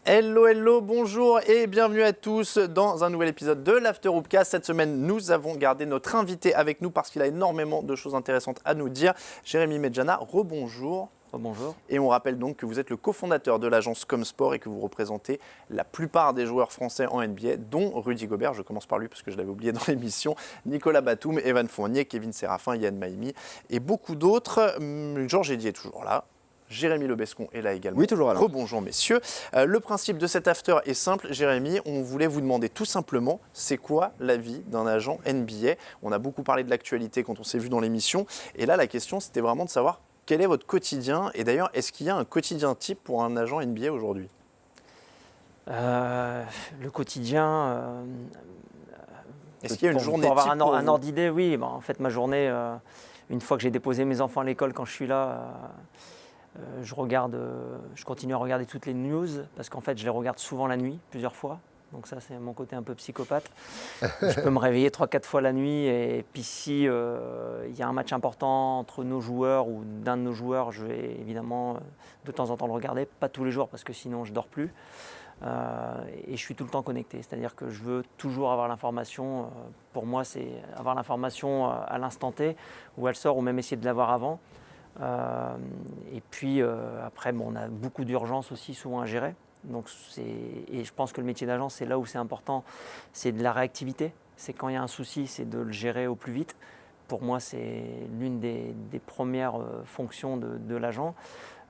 Hello, hello, bonjour et bienvenue à tous dans un nouvel épisode de l'After Hoopcast. Cette semaine, nous avons gardé notre invité avec nous parce qu'il a énormément de choses intéressantes à nous dire. Jérémy Medjana, rebonjour. Bonjour. Et on rappelle donc que vous êtes le cofondateur de l'agence Comsport et que vous représentez la plupart des joueurs français en NBA, dont Rudy Gobert, je commence par lui parce que je l'avais oublié dans l'émission, Nicolas Batum, Evan Fournier, Kevin Séraphin, Yann Maimi et beaucoup d'autres. Georges Eddy est toujours là. Jérémy Lebescon est là également. Oui, toujours là. Rebonjour messieurs. Le principe de cet after est simple. Jérémy, on voulait vous demander tout simplement, c'est quoi la vie d'un agent NBA? On a beaucoup parlé de l'actualité quand on s'est vu dans l'émission. Et là, la question, c'était vraiment de savoir quel est votre quotidien. Et d'ailleurs, est-ce qu'il y a un quotidien type pour un agent NBA aujourd'hui? Le quotidien... Est-ce qu'il y a une journée pour avoir type un ordre d'idée, oui. Bon, en fait, ma journée, une fois que j'ai déposé mes enfants à l'école, quand je suis là... je continue à regarder toutes les news parce qu'en fait je les regarde souvent la nuit, plusieurs fois. Donc ça c'est mon côté un peu psychopathe. Je peux me réveiller 3-4 fois la nuit et puis si il y a un match important entre nos joueurs ou d'un de nos joueurs, je vais évidemment de temps en temps le regarder, pas tous les jours parce que sinon je dors plus. Et je suis tout le temps connecté, c'est-à-dire que je veux toujours avoir l'information. Pour moi c'est avoir l'information à l'instant T où elle sort ou même essayer de l'avoir avant. Et puis après, on a beaucoup d'urgences aussi souvent à gérer. Donc et je pense que le métier d'agent, c'est là où c'est important, c'est de la réactivité. C'est quand il y a un souci, c'est de le gérer au plus vite. Pour moi, c'est l'une des premières fonctions de l'agent.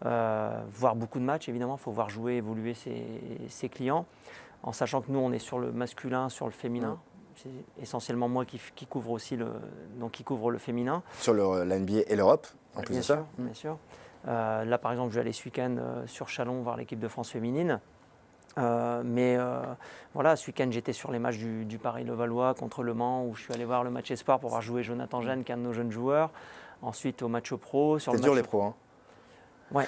Voir beaucoup de matchs, évidemment, il faut voir jouer, évoluer ses clients. En sachant que nous, on est sur le masculin, sur le féminin. C'est essentiellement moi qui couvre aussi qui couvre le féminin. Sur la NBA et l'Europe, en plus de ça. Bien sûr. Là, par exemple, je vais aller ce week-end sur Chalon voir l'équipe de France féminine. Voilà, ce week-end, j'étais sur les matchs du Paris-Levallois contre Le Mans, où je suis allé voir le match Espoir pour voir jouer Jonathan Gène, qui est un de nos jeunes joueurs. Ensuite, au match pro. C'est dur les pros, hein. Ouais,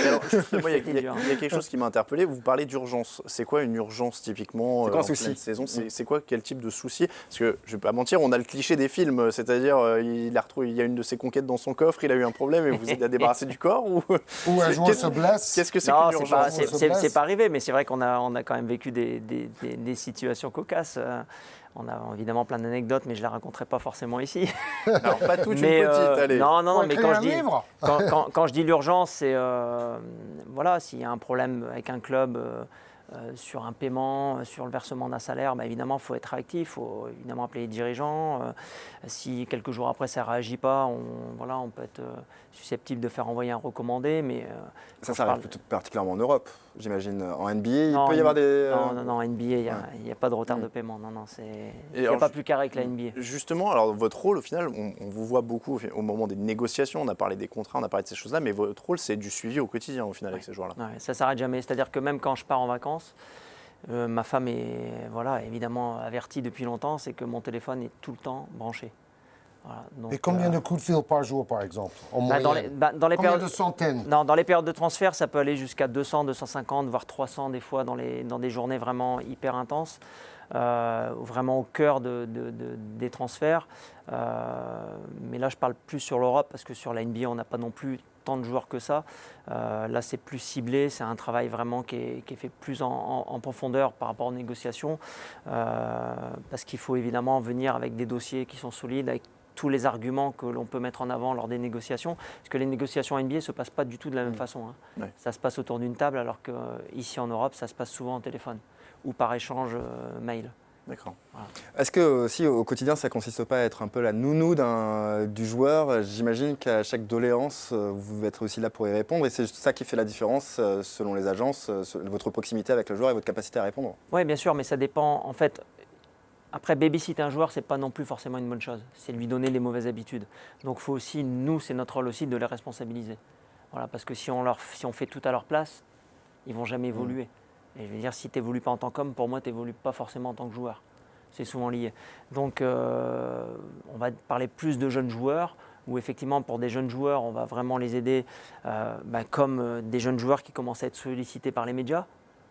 alors, justement, il y a quelque chose qui m'a interpellé. Vous parlez d'urgence. C'est quoi une urgence typiquement en pleine saison? C'est quoi, quel type de souci? Parce que je ne vais pas mentir, on a le cliché des films, c'est-à-dire il y a une de ses conquêtes dans son coffre, il a eu un problème et vous êtes débarrassé du corps ou un joueur se blesse. Qu'est-ce que c'est qu'une urgence? C'est pas arrivé, mais c'est vrai qu'on a quand même vécu des situations cocasses. On a évidemment plein d'anecdotes, mais je ne les raconterai pas forcément ici. Alors, pas toute une petite, allez. Non, mais quand je dis l'urgence, c'est voilà, s'il y a un problème avec un club sur un paiement, sur le versement d'un salaire, évidemment, il faut être réactif, il faut évidemment appeler les dirigeants. Si quelques jours après, ça ne réagit pas, on peut être susceptible de faire envoyer un recommandé. Mais, ça arrive particulièrement en Europe, j'imagine. En NBA, il peut y avoir des... Non, NBA, il n'y a pas de retard de paiement. Non, il n'y a pas plus carré que la NBA. Justement, alors votre rôle, au final, on vous voit beaucoup au moment des négociations, on a parlé des contrats, on a parlé de ces choses-là, mais votre rôle, c'est du suivi au quotidien, au final, avec ces joueurs-là. Ouais, ça ne s'arrête jamais. C'est-à-dire que même quand je pars en vacances, ma femme est évidemment avertie depuis longtemps, c'est que mon téléphone est tout le temps branché. Voilà, donc, et combien de coups de fil par jour, par exemple, en moyenne? Combien de centaines? Non, dans les périodes de transfert, ça peut aller jusqu'à 200, 250, voire 300 des fois dans des journées vraiment hyper intenses, vraiment au cœur des transferts. Mais là, je parle plus sur l'Europe parce que sur la NBA, on n'a pas non plus tant de joueurs que ça. Là, c'est plus ciblé, c'est un travail vraiment qui est fait plus en profondeur par rapport aux négociations, parce qu'il faut évidemment venir avec des dossiers qui sont solides, avec tous les arguments que l'on peut mettre en avant lors des négociations, parce que les négociations NBA ne se passent pas du tout de la même façon. Ouais. Ça se passe autour d'une table, alors qu'ici en Europe, ça se passe souvent au téléphone ou par échange mail. D'accord. Voilà. Est-ce que aussi au quotidien, ça ne consiste pas à être un peu la nounou du joueur? J'imagine qu'à chaque doléance, vous êtes aussi là pour y répondre, et c'est ça qui fait la différence selon les agences, votre proximité avec le joueur et votre capacité à répondre. Oui, bien sûr, mais ça dépend. En fait, après, babysitter un joueur, ce n'est pas non plus forcément une bonne chose. C'est lui donner les mauvaises habitudes. Donc, il faut aussi, nous, c'est notre rôle aussi de les responsabiliser. Voilà, parce que si on fait tout à leur place, ils ne vont jamais évoluer. Et je veux dire, si tu n'évolues pas en tant qu'homme, pour moi, tu n'évolues pas forcément en tant que joueur. C'est souvent lié. Donc, on va parler plus de jeunes joueurs, où effectivement, pour des jeunes joueurs, on va vraiment les aider, comme des jeunes joueurs qui commencent à être sollicités par les médias.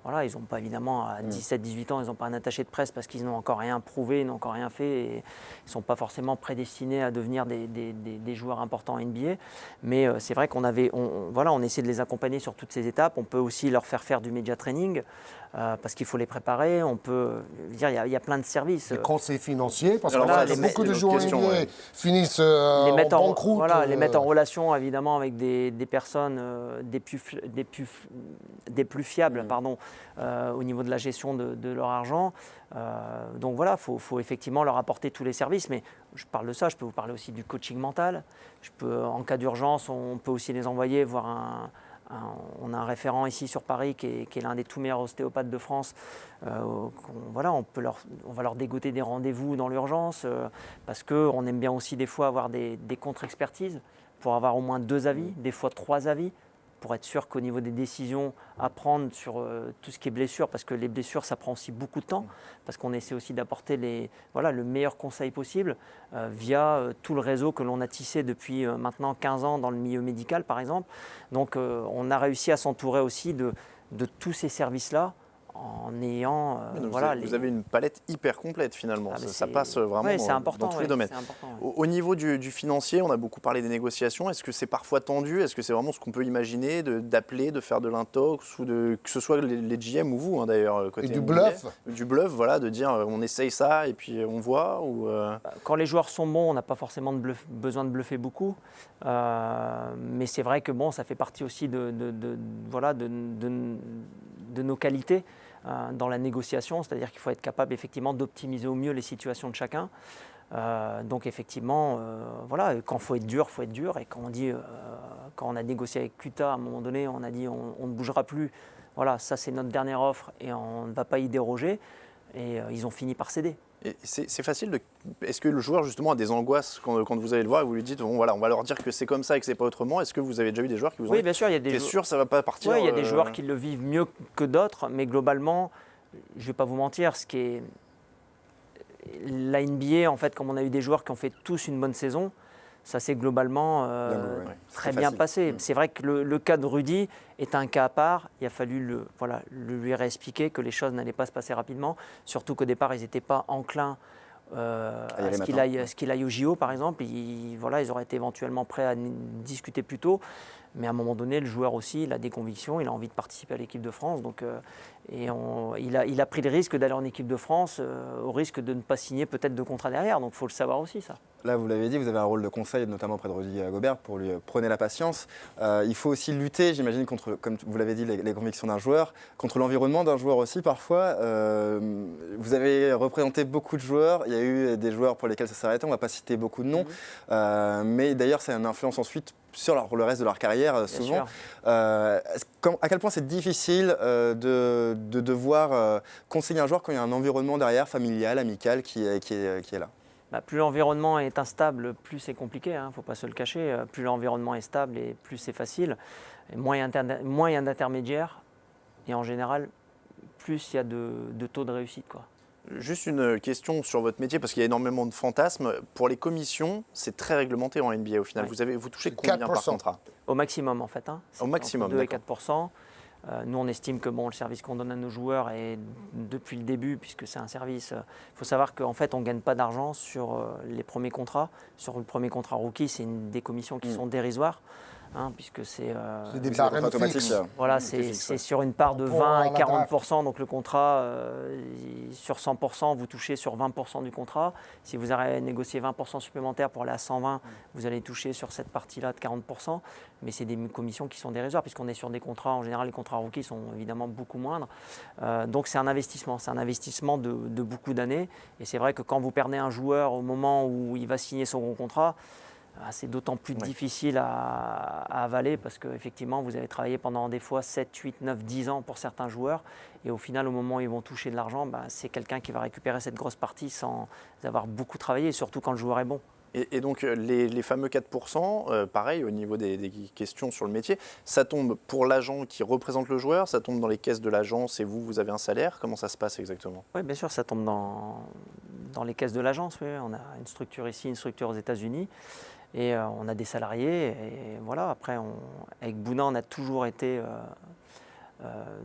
Voilà, ils n'ont pas évidemment à 17-18 ans, ils n'ont pas un attaché de presse parce qu'ils n'ont encore rien prouvé, ils n'ont encore rien fait et ils ne sont pas forcément prédestinés à devenir des joueurs importants en NBA. Mais c'est vrai qu'on on essaie de les accompagner sur toutes ces étapes. On peut aussi leur faire du media training parce qu'il faut les préparer. On peut dire il y a plein de services. Des conseils financiers, parce Alors que voilà, beaucoup de joueurs question, NBA ouais. finissent les en mettre banqueroute. les mettre en relation évidemment avec des personnes des plus fiables pardon, au niveau de la gestion de leur argent. Donc voilà, faut effectivement leur apporter tous les services. Mais je parle de ça, je peux vous parler aussi du coaching mental. En cas d'urgence, on peut aussi les envoyer voir on a un référent ici sur Paris qui est l'un des tout meilleurs ostéopathes de France. On va leur dégoter des rendez-vous dans l'urgence parce qu'on aime bien aussi des fois avoir des contre-expertises pour avoir au moins 2 avis, des fois 3 avis, pour être sûr qu'au niveau des décisions à prendre sur tout ce qui est blessure, parce que les blessures, ça prend aussi beaucoup de temps, parce qu'on essaie aussi d'apporter le meilleur conseil possible via tout le réseau que l'on a tissé depuis maintenant 15 ans dans le milieu médical, par exemple. Donc on a réussi à s'entourer aussi de tous ces services-là en ayant vous avez une palette hyper complète finalement, ça passe vraiment dans tous les domaines. Au niveau du financier, on a beaucoup parlé des négociations, est-ce que c'est parfois tendu, est-ce que c'est vraiment ce qu'on peut imaginer d'appeler, de faire de l'intox, ou que ce soit les GM ou vous d'ailleurs côté Et du NBA, bluff. Du bluff, voilà, de dire on essaye ça et puis on voit Quand les joueurs sont bons, on n'a pas forcément besoin de bluffer beaucoup, mais c'est vrai que ça fait partie aussi de nos qualités dans la négociation, c'est-à-dire qu'il faut être capable effectivement d'optimiser au mieux les situations de chacun. Donc effectivement, quand il faut être dur, et quand on a négocié avec Kuta, à un moment donné, on a dit on ne bougera plus, voilà, ça c'est notre dernière offre et on ne va pas y déroger, et ils ont fini par céder. C'est facile Est-ce que le joueur justement a des angoisses quand vous allez le voir et vous lui dites on va leur dire que c'est comme ça et que c'est pas autrement? Est-ce que vous avez déjà eu des joueurs qui vous ont dit bien sûr, il y a des sûr ça va pas partir? Oui, il y a des joueurs qui le vivent mieux que d'autres, mais globalement, je ne vais pas vous mentir, la NBA, en fait, comme on a eu des joueurs qui ont fait tous une bonne saison, ça s'est globalement très bien passé. C'est vrai que le cas de Rudy est un cas à part. Il a fallu lui réexpliquer que les choses n'allaient pas se passer rapidement, surtout qu'au départ, ils n'étaient pas enclins à ce qu'il aille au JO, par exemple. Ils auraient été éventuellement prêts à discuter plus tôt. Mais à un moment donné, le joueur aussi, il a des convictions, il a envie de participer à l'équipe de France. Donc, il a pris le risque d'aller en équipe de France au risque de ne pas signer peut-être de contrat derrière. Donc il faut le savoir aussi, ça. Là, vous l'avez dit, vous avez un rôle de conseil, notamment auprès de Rudy Gobert, pour lui prôner la patience. Il faut aussi lutter, j'imagine, contre, comme vous l'avez dit, les convictions d'un joueur, contre l'environnement d'un joueur aussi, parfois. Vous avez représenté beaucoup de joueurs. Il y a eu des joueurs pour lesquels ça s'est arrêté. On ne va pas citer beaucoup de noms. Mais d'ailleurs, ça a une influence ensuite sur le reste de leur carrière, souvent. À quel point c'est difficile de devoir conseiller un joueur quand il y a un environnement derrière, familial, amical, qui est là? Plus l'environnement est instable, plus c'est compliqué, il ne faut pas se le cacher. Plus l'environnement est stable et plus c'est facile. Et moins il y a d'intermédiaires, et en général, plus il y a de taux de réussite, quoi. Juste une question sur votre métier, parce qu'il y a énormément de fantasmes. Pour les commissions, c'est très réglementé en NBA au final. Oui. Vous touchez combien par contrat? Au maximum, en fait. Au maximum, entre 2 et 4%. Nous, on estime que le service qu'on donne à nos joueurs est depuis le début, puisque c'est un service. Il faut savoir qu'en fait, on ne gagne pas d'argent sur les premiers contrats. Sur le premier contrat rookie, c'est des commissions qui sont dérisoires. Puisque c'est des barèmes fixes. Voilà, c'est sur une part de 20 à 40%. Donc le contrat, sur 100%, vous touchez sur 20% du contrat. Si vous avez négocié 20% supplémentaires pour aller à 120, vous allez toucher sur cette partie-là de 40%. Mais c'est des commissions qui sont dérisoires, puisqu'on est sur des contrats, en général, les contrats rookies sont évidemment beaucoup moindres. Donc c'est un investissement de beaucoup d'années. Et c'est vrai que quand vous perdez un joueur au moment où il va signer son gros contrat, c'est d'autant plus difficile à avaler parce qu'effectivement, vous avez travaillé pendant des fois 7, 8, 9, 10 ans pour certains joueurs. Et au final, au moment où ils vont toucher de l'argent, c'est quelqu'un qui va récupérer cette grosse partie sans avoir beaucoup travaillé, surtout quand le joueur est bon. Et donc les fameux 4%, pareil au niveau des questions sur le métier, ça tombe pour l'agent qui représente le joueur, ça tombe dans les caisses de l'agence et vous avez un salaire. Comment ça se passe exactement? Oui, bien sûr, ça tombe dans les caisses de l'agence. Oui. On a une structure ici, une structure aux États-Unis. Et on a des salariés. Et voilà, après, avec Bouna, on a toujours été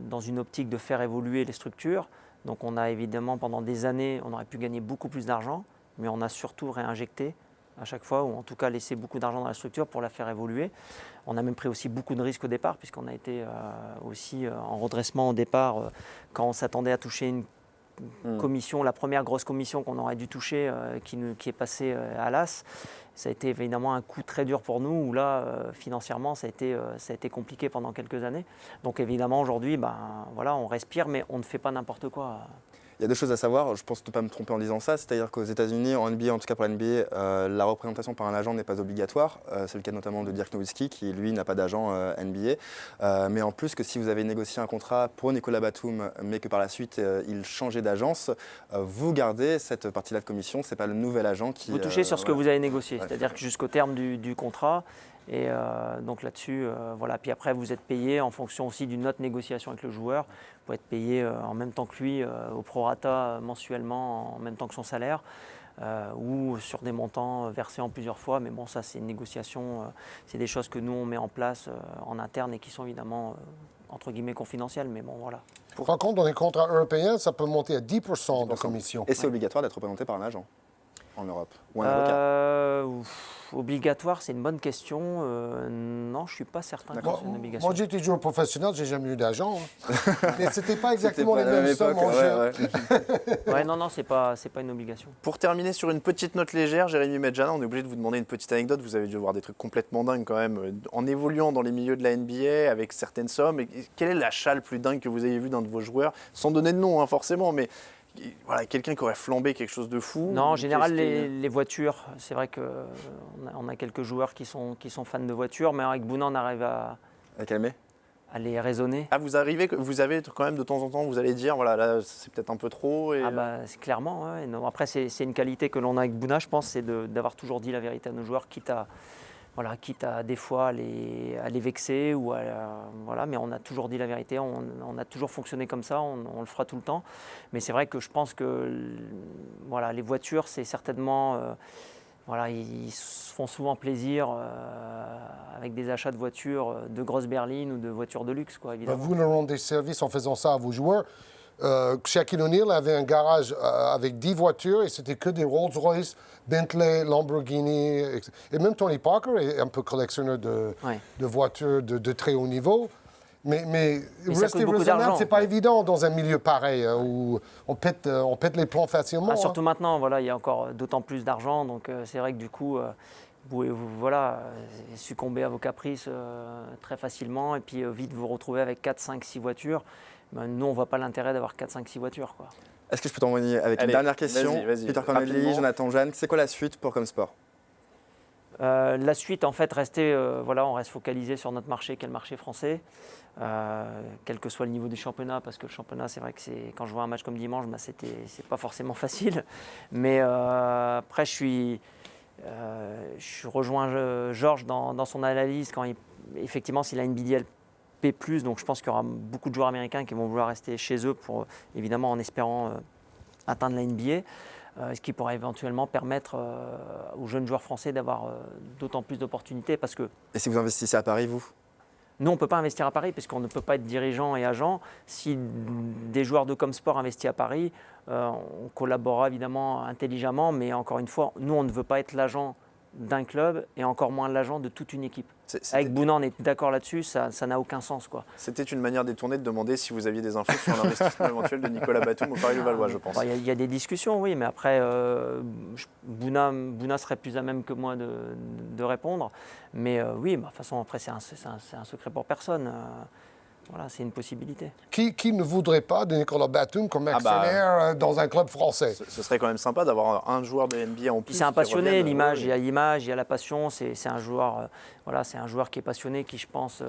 dans une optique de faire évoluer les structures. Donc on a évidemment pendant des années, on aurait pu gagner beaucoup plus d'argent, mais on a surtout réinjecté à chaque fois, ou en tout cas laissé beaucoup d'argent dans la structure pour la faire évoluer. On a même pris aussi beaucoup de risques au départ, puisqu'on a été aussi en redressement au départ, quand on s'attendait à toucher une commission, la première grosse commission qu'on aurait dû toucher, qui est passée à l'AS. Ça a été évidemment un coup très dur pour nous, où là, financièrement, ça a été compliqué pendant quelques années. Donc évidemment, aujourd'hui, voilà, on respire, mais on ne fait pas n'importe quoi. Il y a deux choses à savoir, je pense ne pas me tromper en disant ça, c'est-à-dire qu'aux États-Unis, en NBA, en tout cas pour la NBA, la représentation par un agent n'est pas obligatoire. C'est le cas notamment de Dirk Nowitzki qui, lui, n'a pas d'agent NBA. Mais en plus que si vous avez négocié un contrat pour Nicolas Batum, mais que par la suite il changeait d'agence, vous gardez cette partie-là de commission, ce n'est pas le nouvel agent qui... Vous touchez sur ce que vous avez négocié, c'est-à-dire que jusqu'au terme du contrat. Et donc là-dessus, voilà. Puis après, vous êtes payé en fonction aussi d'une autre négociation avec le joueur. Vous pouvez être payé en même temps que lui, au prorata mensuellement, en même temps que son salaire, ou sur des montants versés en plusieurs fois. Mais bon, ça, c'est une négociation, c'est des choses que nous, on met en place en interne et qui sont évidemment, entre guillemets, confidentielles. Mais bon, voilà. Par contre, dans les contrats européens, ça peut monter à 10% de commission. Et c'est obligatoire d'être représenté par un agent en Europe ou un avocat. Obligatoire, c'est une bonne question. Non, je ne suis pas certain que c'est une obligation. Moi, j'étais joueur professionnel, j'ai jamais eu d'agent. Mais ce n'était pas exactement les mêmes sommes en jeu. Non, c'est pas une obligation. Pour terminer sur une petite note légère, Jérémy Medjana, on est obligé de vous demander une petite anecdote. Vous avez dû voir des trucs complètement dingues quand même, en évoluant dans les milieux de la NBA avec certaines sommes. Et quel est l'achat le plus dingue que vous ayez vu d'un de vos joueurs, sans donner de nom forcément, mais voilà, quelqu'un qui aurait flambé quelque chose de fou? Non, en général, les voitures, c'est vrai qu'on a quelques joueurs qui sont fans de voitures, mais avec Bouna, on arrive à calmer, à les raisonner. Ah, vous avez quand même de temps en temps, vous allez dire, voilà, là, c'est peut-être un peu trop. Et... c'est clairement, ouais. Non, après, c'est une qualité que l'on a avec Bouna, je pense, c'est d'avoir toujours dit la vérité à nos joueurs, quitte à des fois à les vexer, voilà, mais on a toujours dit la vérité, on a toujours fonctionné comme ça, on le fera tout le temps. Mais c'est vrai que je pense que voilà, les voitures, c'est certainement... voilà, ils se font souvent plaisir avec des achats de voitures de grosses berlines ou de voitures de luxe, quoi, évidemment. Vous nous rendez service en faisant ça à vos joueurs. Shaquille O'Neal avait un garage avec 10 voitures et c'était que des Rolls-Royce, Bentley, Lamborghini. Et même Tony Parker est un peu collectionneur de voitures de très haut niveau. Mais rester raisonnable, c'est pas évident dans un milieu pareil où on pète les plombs facilement. Surtout maintenant, voilà, il y a encore d'autant plus d'argent. Donc c'est vrai que du coup, vous succombez à vos caprices très facilement et puis vite vous retrouvez avec 4, 5, 6 voitures. Nous, on ne voit pas l'intérêt d'avoir 4, 5, 6 voitures, quoi. Est-ce que je peux t'envoyer avec une dernière question? Vas-y, Peter Corneli, Jonathan Jeanne, c'est quoi la suite pour Comsport? La suite, en fait, on reste focalisé sur notre marché, qui est le marché français, quel que soit le niveau du championnat, parce que le championnat, c'est vrai que quand je vois un match comme dimanche, c'est pas forcément facile. Mais après, je rejoins Georges dans son analyse quand effectivement, s'il a une BDL plus, donc je pense qu'il y aura beaucoup de joueurs américains qui vont vouloir rester chez eux pour, évidemment, en espérant atteindre la NBA, ce qui pourrait éventuellement permettre aux jeunes joueurs français d'avoir d'autant plus d'opportunités parce que... Et si vous investissez à Paris, vous? Nous, on ne peut pas investir à Paris puisqu'on ne peut pas être dirigeant et agent. Si des joueurs de Comsport investissent à Paris, on collaborera évidemment intelligemment, mais encore une fois, nous, on ne veut pas être l'agent d'un club et encore moins l'agent de toute une équipe. Avec Bouna, on est d'accord là-dessus, ça n'a aucun sens, quoi. C'était une manière détournée de demander si vous aviez des infos sur un investissement éventuel de Nicolas Batum au Paris-Levallois, je pense. Il y a des discussions, oui, mais après, Bouna serait plus à même que moi de répondre. Mais oui, de toute façon, après, c'est un secret pour personne. Voilà, c'est une possibilité. Qui ne voudrait pas de Nicolas Batum comme actionnaire dans un club français? Ce serait quand même sympa d'avoir un joueur de NBA en plus. C'est un passionné, il y a l'image, il y a la passion. C'est un joueur, c'est un joueur qui est passionné, qui je pense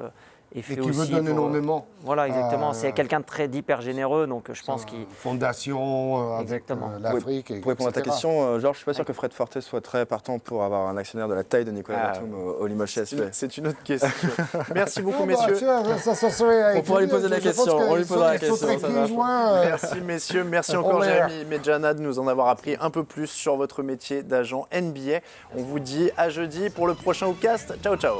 et qui veut donner énormément. Voilà, exactement. C'est quelqu'un d'hyper généreux, donc je pense qu'il... Fondation avec l'Afrique. Pour répondre à ta question, Georges, je ne suis pas sûr que Fred Forte soit très partant pour avoir un actionnaire de la taille de Nicolas Batum au Limoges CSP. C'est une autre question. Merci beaucoup, messieurs. On pourra lui poser la question. On lui posera la question. Merci, messieurs. Merci encore, Jérémy Medjana, de nous en avoir appris un peu plus sur votre métier d'agent NBA. On vous dit à jeudi pour le prochain Hoopcast. Ciao, ciao.